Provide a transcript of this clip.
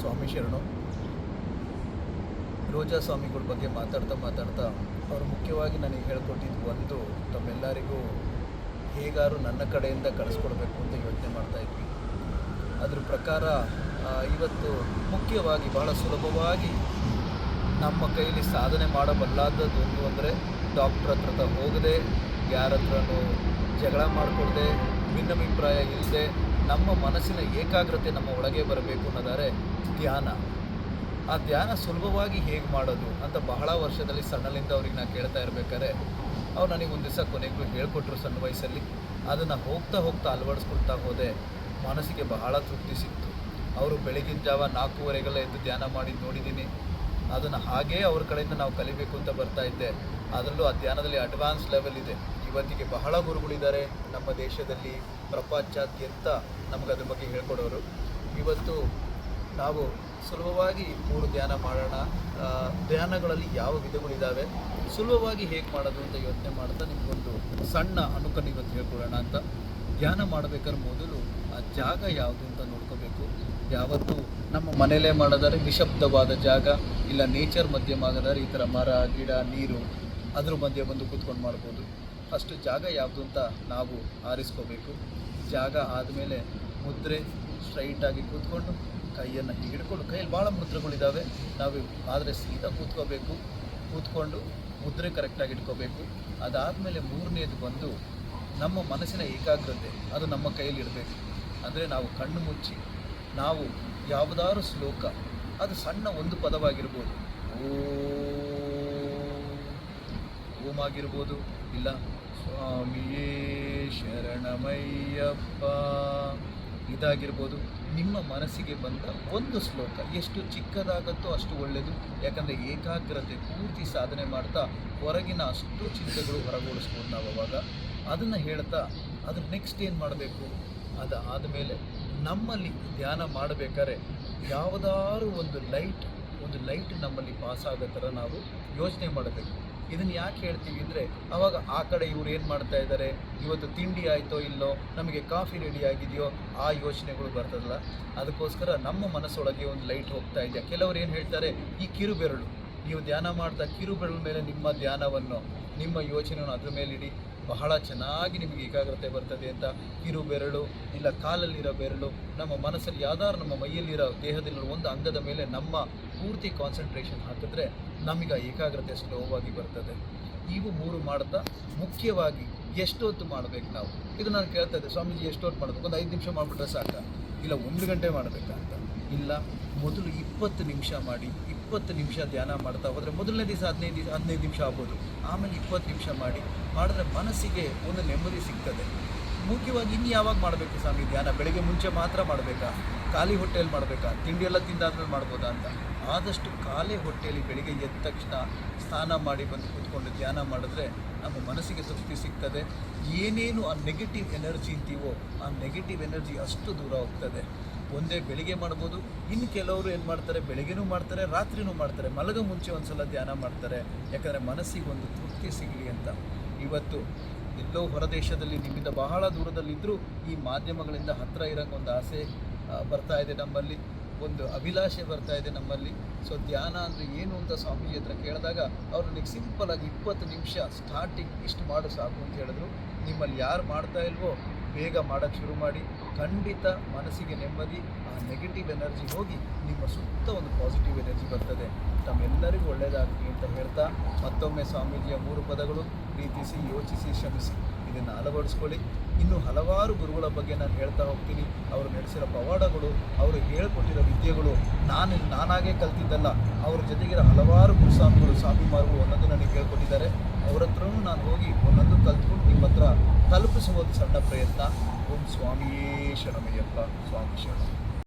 ಸ್ವಾಮಿ ಶರಣು. ರೋಜಾ ಸ್ವಾಮಿಗಳ ಬಗ್ಗೆ ಮಾತಾಡ್ತಾ ಅವರು ಮುಖ್ಯವಾಗಿ ನನಗೆ ಹೇಳ್ಕೊಟ್ಟಿದ್ದು ಒಂದು, ತಮ್ಮೆಲ್ಲರಿಗೂ ಹೇಗಾರು ನನ್ನ ಕಡೆಯಿಂದ ಕಳಿಸ್ಕೊಡ್ಬೇಕು ಅಂತ ಯೋಚನೆ ಮಾಡ್ತಾಯಿದ್ವಿ. ಅದ್ರ ಪ್ರಕಾರ ಇವತ್ತು ಮುಖ್ಯವಾಗಿ ಬಹಳ ಸುಲಭವಾಗಿ ನಮ್ಮ ಕೈಲಿ ಸಾಧನೆ ಮಾಡಬಲ್ಲಾದದ್ದು ಅಂದರೆ ಡಾಕ್ಟ್ರ್ ಹತ್ರ ಹೋಗದೆ, ಯಾರ ಹತ್ರನೂ ಜಗಳ ಮಾಡಿಕೊಡದೆ, ಭಿನ್ನಾಭಿಪ್ರಾಯ ಇಲ್ಲದೆ ನಮ್ಮ ಮನಸ್ಸಿನ ಏಕಾಗ್ರತೆ ನಮ್ಮ ಒಳಗೆ ಬರಬೇಕು ಅನ್ನೋದಾರೆ ಧ್ಯಾನ. ಆ ಧ್ಯಾನ ಸುಲಭವಾಗಿ ಹೇಗೆ ಮಾಡೋದು ಅಂತ ಬಹಳ ವರ್ಷದಲ್ಲಿ ಸಣ್ಣಲಿಂದ ಅವ್ರಿಗೆ ನಾನು ಕೇಳ್ತಾ ಇರ್ಬೇಕಾದ್ರೆ ಅವ್ರು ನನಗೆ ಒಂದು ದಿವಸ ಕೊನೆಗೂ ಹೇಳ್ಕೊಟ್ರು ಸಣ್ಣ ವಯಸ್ಸಲ್ಲಿ. ಅದನ್ನು ಹೋಗ್ತಾ ಅಳವಡಿಸ್ಕೊಳ್ತಾ ಹೋದೆ. ಮನಸ್ಸಿಗೆ ಬಹಳ ತೃಪ್ತಿ ಸಿಕ್ತು. ಅವರು ಬೆಳಗಿನ ಜಾವ 4:15 ಎದ್ದು ಧ್ಯಾನ ಮಾಡಿ ನೋಡಿದ್ದೀನಿ. ಅದನ್ನು ಹಾಗೇ ಅವ್ರ ಕಡೆಯಿಂದ ನಾವು ಕಲಿಬೇಕು ಅಂತ ಬರ್ತಾ ಇದ್ದೆ. ಅದರಲ್ಲೂ ಆ ಧ್ಯಾನದಲ್ಲಿ ಅಡ್ವಾನ್ಸ್ ಲೆವೆಲ್ ಇದೆ. ಇವತ್ತಿಗೆ ಬಹಳ ಗುರುಗಳಿದ್ದಾರೆ ನಮ್ಮ ದೇಶದಲ್ಲಿ, ಪ್ರಪಂಚಾದ್ಯಂತ ನಮಗೆ ಅದ್ರ ಬಗ್ಗೆ ಹೇಳ್ಕೊಡೋರು. ಇವತ್ತು ನಾವು ಸುಲಭವಾಗಿ 3 ಧ್ಯಾನ ಮಾಡೋಣ. ಧ್ಯಾನಗಳಲ್ಲಿ ಯಾವ ವಿಧಗಳಿದ್ದಾವೆ, ಸುಲಭವಾಗಿ ಹೇಗೆ ಮಾಡೋದು ಅಂತ ಯೋಚನೆ ಮಾಡ್ತಾ ನಿಮಗೊಂದು ಸಣ್ಣ ಅನುಕೂಲ ಇವತ್ತು ಹೇಳ್ಕೊಡೋಣ ಅಂತ. ಧ್ಯಾನ ಮಾಡಬೇಕಾದ್ರೆ ಮೊದಲು ಆ ಜಾಗ ಯಾವುದು ಅಂತ ನೋಡ್ಕೋಬೇಕು. ಯಾವತ್ತೂ ನಮ್ಮ ಮನೆಯಲ್ಲೇ ಮಾಡೋದಾದ್ರೆ ನಿಶಬ್ದವಾದ ಜಾಗ, ಇಲ್ಲ ನೇಚರ್ ಮಧ್ಯೆ ಮಾಡೋದಾದ್ರೆ ಈ ಥರ ಮರ ಗಿಡ ನೀರು ಅದ್ರ ಮಧ್ಯೆ ಬಂದು ಕೂತ್ಕೊಂಡು ಮಾಡ್ಬೋದು. ಫಸ್ಟು ಜಾಗ ಯಾವುದು ಅಂತ ನಾವು ಆರಿಸ್ಕೋಬೇಕು. ಜಾಗ ಆದಮೇಲೆ ಮುದ್ರೆ ಸ್ಟ್ರೈಟಾಗಿ ಕೂತ್ಕೊಂಡು ಕೈಯನ್ನು ಹಿಡ್ಕೊಂಡು, ಕೈಯಲ್ಲಿ ಭಾಳ ಮುದ್ರೆಗಳಿದ್ದಾವೆ, ನಾವು ಆದರೆ ಸೀದಾ ಕೂತ್ಕೊಂಡು ಮುದ್ರೆ ಕರೆಕ್ಟಾಗಿ ಇಟ್ಕೋಬೇಕು. ಅದಾದಮೇಲೆ 3ನೇದು ಬಂದು ನಮ್ಮ ಮನಸ್ಸಿನ ಏಕಾಗ್ರತೆ, ಅದು ನಮ್ಮ ಕೈಯಲ್ಲಿ ಇರಬೇಕು. ಅಂದರೆ ನಾವು ಕಣ್ಣು ಮುಚ್ಚಿ ನಾವು ಯಾವುದಾದ್ರು ಶ್ಲೋಕ, ಅದು ಸಣ್ಣ ಒಂದು ಪದವಾಗಿರ್ಬೋದು, ಓಂ ಆಗಿರ್ಬೋದು, ಇಲ್ಲ ಸ್ವಾಮಿಯೇ ಶರಣಮಯ್ಯಪ್ಪ ಇದಾಗಿರ್ಬೋದು. ನಿಮ್ಮ ಮನಸ್ಸಿಗೆ ಬಂದ ಒಂದು ಶ್ಲೋಕ, ಎಷ್ಟು ಚಿಕ್ಕದಾಗತ್ತೋ ಅಷ್ಟು ಒಳ್ಳೆಯದು. ಯಾಕಂದರೆ ಏಕಾಗ್ರತೆ ಪೂರ್ತಿ ಸಾಧನೆ ಮಾಡ್ತಾ ಹೊರಗಿನ ಅಷ್ಟು ಚಿಂತೆಗಳು ಹೊರಗೂಡಿಸ್ಬೋದು ನಾವು. ಅವಾಗ ಅದನ್ನು ಹೇಳ್ತಾ ಅದ್ರ ನೆಕ್ಸ್ಟ್ ಏನು ಮಾಡಬೇಕು, ಅದು ಆದಮೇಲೆ ನಮ್ಮಲ್ಲಿ ಧ್ಯಾನ ಮಾಡಬೇಕಾದ್ರೆ ಯಾವುದಾದ್ರು ಒಂದು ಲೈಟ್ ನಮ್ಮಲ್ಲಿ ಪಾಸ್ ಆಗೋ ಥರ ನಾವು ಯೋಚನೆ ಮಾಡಬೇಕು. ಇದನ್ನು ಯಾಕೆ ಹೇಳ್ತೀವಿ ಅಂದರೆ, ಆವಾಗ ಆ ಕಡೆ ಇವ್ರು ಏನು ಮಾಡ್ತಾ ಇದ್ದಾರೆ, ಇವತ್ತು ತಿಂಡಿ ಆಯಿತೋ ಇಲ್ಲೋ, ನಮಗೆ ಕಾಫಿ ರೆಡಿ ಆಗಿದೆಯೋ, ಆ ಯೋಚನೆಗಳು ಬರ್ತದಲ್ಲ. ಅದಕ್ಕೋಸ್ಕರ ನಮ್ಮ ಮನಸ್ಸೊಳಗೆ ಒಂದು ಲೈಟ್ ಹೋಗ್ತಾ ಇದೆ. ಕೆಲವರು ಏನು ಹೇಳ್ತಾರೆ, ಈ ಕಿರುಬೆರಳು, ನೀವು ಧ್ಯಾನ ಮಾಡ್ತಾ ಕಿರುಬೆರಳು ಮೇಲೆ ನಿಮ್ಮ ಧ್ಯಾನವನ್ನು, ನಿಮ್ಮ ಯೋಚನೆಯನ್ನು ಅದ್ರ ಮೇಲೆ ಇಡಿ, ಬಹಳ ಚೆನ್ನಾಗಿ ನಿಮಗೆ ಏಕಾಗ್ರತೆ ಬರ್ತದೆ ಅಂತ. ಕಿರುಬೆರಳು ಇಲ್ಲ ಕಾಲಲ್ಲಿರೋ ಬೆರಳು, ನಮ್ಮ ಮನಸ್ಸಲ್ಲಿ ಯಾವ್ದಾದ್ರು ನಮ್ಮ ಮೈಯಲ್ಲಿರೋ ದೇಹದಲ್ಲಿರೋ ಒಂದು ಅಂಗದ ಮೇಲೆ ನಮ್ಮ ಪೂರ್ತಿ ಕಾನ್ಸಂಟ್ರೇಷನ್ ಹಾಕಿದ್ರೆ ನಮಗೆ ಏಕಾಗ್ರತೆ ಸ್ಲೋವಾಗಿ ಬರ್ತದೆ. ಇವು 3 ಮಾಡ್ತಾ ಮುಖ್ಯವಾಗಿ ಎಷ್ಟೊತ್ತು ಮಾಡಬೇಕು ನಾವು. ಇದು ನಾನು ಕೇಳ್ತಾ ಇದ್ದೆ, ಸ್ವಾಮೀಜಿ ಎಷ್ಟೊತ್ತು ಮಾಡಬೇಕು, ಒಂದು 5 ನಿಮಿಷ ಮಾಡಿಬಿಟ್ರೆ ಸಾಕ, ಇಲ್ಲ 1 ಗಂಟೆ ಮಾಡಬೇಕಾ ಅಂತ. ಇಲ್ಲ, ಮೊದಲು 20 ನಿಮಿಷ ಮಾಡಿ, 20 ನಿಮಿಷ ಧ್ಯಾನ ಮಾಡ್ತಾ ಹೋದರೆ ಮೊದಲನೇ ದಿವಸ 15 ನಿಮಿಷ ಆಗ್ಬೋದು, ಆಮೇಲೆ 20 ನಿಮಿಷ ಮಾಡಿದ್ರೆ ಮನಸ್ಸಿಗೆ ಒಂದು ನೆಮ್ಮದಿ ಸಿಗ್ತದೆ. ಮುಖ್ಯವಾಗಿ ಇನ್ನು ಯಾವಾಗ ಮಾಡಬೇಕು ಸ್ವಾಮಿ ಧ್ಯಾನ? ಬೆಳಗ್ಗೆ ಮುಂಚೆ ಮಾತ್ರ ಮಾಡಬೇಕಾ, ಖಾಲಿ ಹೊಟ್ಟೆಯಲ್ಲಿ ಮಾಡಬೇಕಾ, ತಿಂಡಿ ಎಲ್ಲ ತಿಂದಾದ್ಮೇಲೆ ಮಾಡ್ಬೋದಾ ಅಂತ. ಆದಷ್ಟು ಖಾಲಿ ಹೊಟ್ಟೆಯಲ್ಲಿ ಬೆಳಿಗ್ಗೆ ಎದ್ದ ತಕ್ಷಣ ಸ್ನಾನ ಮಾಡಿ ಬಂದು ಕೂತ್ಕೊಂಡು ಧ್ಯಾನ ಮಾಡಿದ್ರೆ ನಮ್ಮ ಮನಸ್ಸಿಗೆ ತೃಪ್ತಿ ಸಿಗ್ತದೆ. ಏನೇನು ಆ ನೆಗೆಟಿವ್ ಎನರ್ಜಿ ಅಂತೀವೋ ಆ ನೆಗೆಟಿವ್ ಎನರ್ಜಿ ಅಷ್ಟು ದೂರ ಹೋಗ್ತದೆ. ಒಂದೇ ಬೆಳಿಗ್ಗೆ ಮಾಡ್ಬೋದು, ಇನ್ನು ಕೆಲವರು ಏನು ಮಾಡ್ತಾರೆ, ಬೆಳಿಗ್ಗೆನೂ ಮಾಡ್ತಾರೆ, ರಾತ್ರಿನೂ ಮಾಡ್ತಾರೆ, ಮಲಗೋ ಮುಂಚೆ ಒಂದು ಸಲ ಧ್ಯಾನ ಮಾಡ್ತಾರೆ. ಯಾಕಂದರೆ ಮನಸ್ಸಿಗೆ ಒಂದು ತೃಪ್ತಿ ಸಿಗಲಿ ಅಂತ. ಇವತ್ತು ಎಲ್ಲೋ ಹೊರದೇಶದಲ್ಲಿ ನಿಮ್ಮಿಂದ ಬಹಳ ದೂರದಲ್ಲಿದ್ದರೂ ಈ ಮಾಧ್ಯಮಗಳಿಂದ ಹತ್ತಿರ ಇರೋಂಗೆ ಒಂದು ಆಸೆ ಬರ್ತಾ ಇದೆ ನಮ್ಮಲ್ಲಿ, ಒಂದು ಅಭಿಲಾಷೆ ಬರ್ತಾ ಇದೆ ನಮ್ಮಲ್ಲಿ. ಸೊ ಧ್ಯಾನ ಅಂದರೆ ಏನು ಅಂತ ಸ್ವಾಮೀಜಿ ಹತ್ರ ಕೇಳಿದಾಗ ಅವ್ರು ನನಗೆ ಸಿಂಪಲಾಗಿ 20 ನಿಮಿಷ ಸ್ಟಾರ್ಟಿಂಗ್ ಇಷ್ಟು ಮಾಡು ಸಾಕು ಅಂತ ಹೇಳಿದ್ರು. ನಿಮ್ಮಲ್ಲಿ ಯಾರು ಮಾಡ್ತಾ ಇಲ್ವೋ ಬೇಗ ಮಾಡೋಕ್ಕೆ ಶುರು ಮಾಡಿ. ಖಂಡಿತ ಮನಸ್ಸಿಗೆ ನೆಮ್ಮದಿ, ಆ ನೆಗೆಟಿವ್ ಎನರ್ಜಿ ಹೋಗಿ ನಿಮ್ಮ ಸುತ್ತ ಒಂದು ಪಾಸಿಟಿವ್ ಎನರ್ಜಿ ಬರ್ತದೆ. ತಮ್ಮೆಲ್ಲರಿಗೂ ಒಳ್ಳೆಯದಾಗಲಿ ಅಂತ ಹೇಳ್ತಾ ಮತ್ತೊಮ್ಮೆ ಸ್ವಾಮೀಜಿಯ 3 ಪದಗಳು, ಪ್ರೀತಿಸಿ, ಯೋಚಿಸಿ, ಶ್ರಮಿಸಿ, ಇದನ್ನು ಅಳವಡಿಸ್ಕೊಳ್ಳಿ. ಇನ್ನೂ ಹಲವಾರು ಗುರುಗಳ ಬಗ್ಗೆ ನಾನು ಹೇಳ್ತಾ ಹೋಗ್ತೀನಿ. ಅವರು ನಡೆಸಿರೋ ಪವಾಡಗಳು, ಅವರು ಹೇಳ್ಕೊಟ್ಟಿರೋ ವಿದ್ಯೆಗಳು, ನಾನಾಗೇ ಕಲ್ತಿದ್ದಲ್ಲ, ಅವ್ರ ಜೊತೆಗಿರೋ ಹಲವಾರು ಗುರುಸ್ವಾಮಿಗಳು, ಸ್ವಾಮಿಮಾರ್ಗಳು ಒಂದೊಂದು ನನಗೆ ಹೇಳ್ಕೊಟ್ಟಿದ್ದಾರೆ. ಅವ್ರ ಹತ್ರನೂ ನಾನು ಹೋಗಿ ಒಂದೊಂದು ಕಲ್ತ್ಕೊಂಡು ನಿಮ್ಮ ಹತ್ರ ತಲುಪಿಸುವ ಒಂದು ಸಣ್ಣ ಪ್ರಯತ್ನ. ಓಂ ಸ್ವಾಮಿಯೇ ಶರಣಮಯ್ಯಪ್ಪ. ಸ್ವಾಮಿ ಶರಣ.